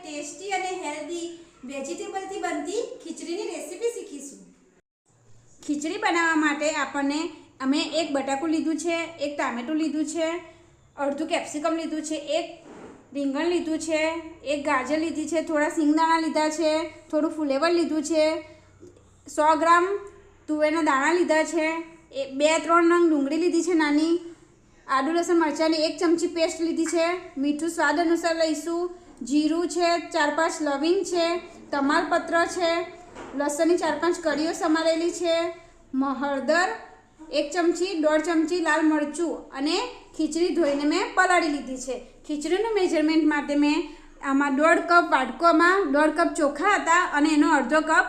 Tasty અને healthy વેજીટેબલથી બનતી ખીચડીની recipe શીખીશું। ખીચડી બનાવવા માટે આપણને અમે એક બટાકું લીધું છે, એક ટામેટું લીધું છે, અડધું કેપ્સિકમ લીધું છે, એક રીંગણ લીધું છે, એક ગાજર લીધી છે, થોડા સિંગદાણા લીધા છે, થોડું ફુલેવર લીધું છે, 100 ગ્રામ તુવેરના દાણા લીધા છે, 2-3 નંગ ડુંગળી લીધી છે નાની, આદુ લસણ મરચાંની 1 ચમચી પેસ્ટ લીધી છે, મીઠું સ્વાદ અનુસાર લઈશું, જીરું છે, 4-5 લવિંગ છે, તમાલપત્ર છે, લસણની 4-5 કળીઓ સમારેલી છે, હળદર 1 ચમચી, 1.5 ચમચી લાલ મરચું અને ખીચડી ધોઈને મેં પલાળી લીધી છે। ખીચડીનું મેજરમેન્ટ માટે મેં આમાં 1.5 કપ વાટકોમાં 1.5 કપ ચોખા હતા અને એનો અડધો કપ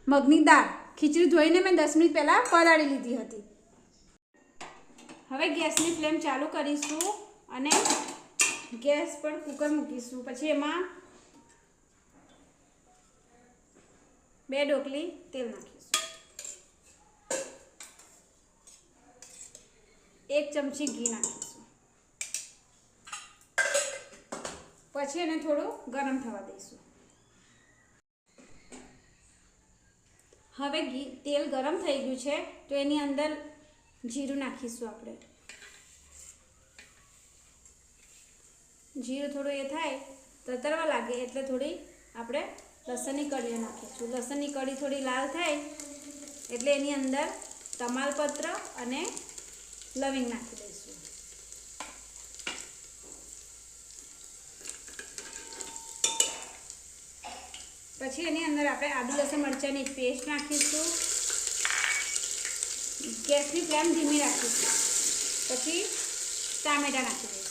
મગની દાળ ખીચડી ધોઈને મેં 10 મિનિટ પહેલાં પલાળી લીધી હતી। હવે ગેસની ફ્લેમ ચાલુ કરીશું અને ગેસ પર કુકર મૂકીશું। પછી એમાં 2 ડોકલી તેલ નાખીશું, 1 ચમચી ઘી નાખીશું, પછી એને થોડું ગરમ થવા દઈશું। હવે તેલ ગરમ થઈ ગયું છે તો એની અંદર જીરું નાખીશું। આપણે જીરું થોડું એ થાય તતરવા લાગે એટલે થોડી આપણે લસણની કળીઓ નાખીશું। લસણની કળી થોડી લાલ થાય એટલે એની અંદર તમાલપત્ર અને લવિંગ નાખી દઈશું। પછી એની અંદર આપણે આદુ લસણ મરચાંની પેસ્ટ નાખીશું। ગેસની ફ્લેમ ધીમી રાખીશું। પછી ટામેટાં નાખી દઈશું।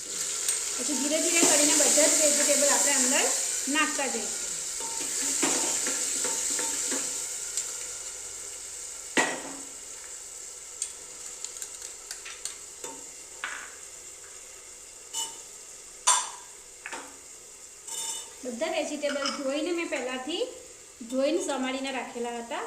પછી ધીરે ધીરે કરીને બધા જ વેજીટેબલ આપણે અંદર નાખતા જઈશું। બધા વેજીટેબલ ધોઈને મેં પહેલાંથી ધોઈને સમારીને રાખેલા હતા।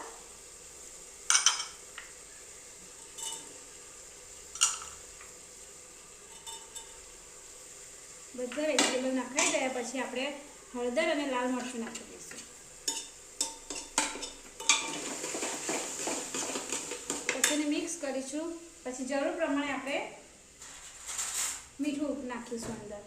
બધા વેજીટેબલ નાખાઈ ગયા પછી આપણે હળદર અને લાલ મરચું નાખી દઈશું। પછી એને મિક્સ કરીશું। પછી જરૂર પ્રમાણે આપણે મીઠું નાખીશું અંદર।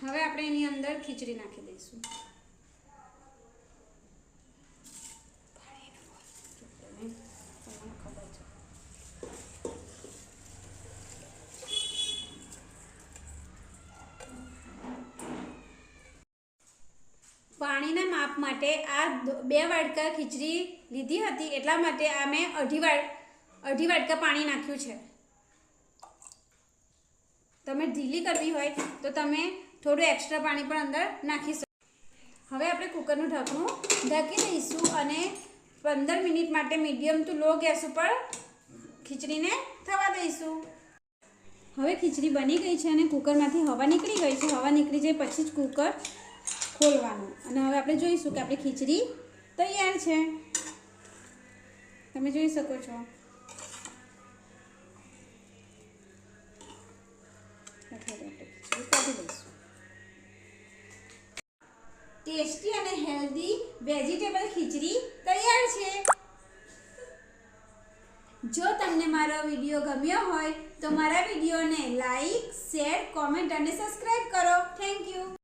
હવે આપણે એની અંદર ખીચડી નાખી દઈશું। પાણીના માપ માટે આ 2 વાટકા ખીચડી લીધી હતી એટલા માટે આ મેં અઢી વાટકા પાણી નાખ્યું છે। તમે ઢીલી કરવી હોય તો તમે થોડું એક્સ્ટ્રા પાણી પણ અંદર નાખી શકો। હવે આપણે કુકરનું ઢાંકણું ઢાંકી દઈશું અને 15 મિનિટ માટે મીડિયમ ટુ લો ગેસ ઉપર ખીચડીને થવા દઈશું। હવે ખીચડી બની ગઈ છે અને કુકરમાંથી હવા નીકળી ગઈ છે। હવા નીકળી જાય પછી જ કુકર ખોલવાનું અને હવે આપણે જોઈશું કે આપણી ખીચડી તૈયાર છે। તમે જોઈ શકો છો। ટેસ્ટી અને હેલ્ધી વેજીટેબલ ખીચડી તૈયાર છે। જો તમને મારો વિડીયો ગમ્યો હોય તો મારા વિડીયોને લાઈક, શેર, કોમેન્ટ અને સબસ્ક્રાઇબ કરો। Thank you.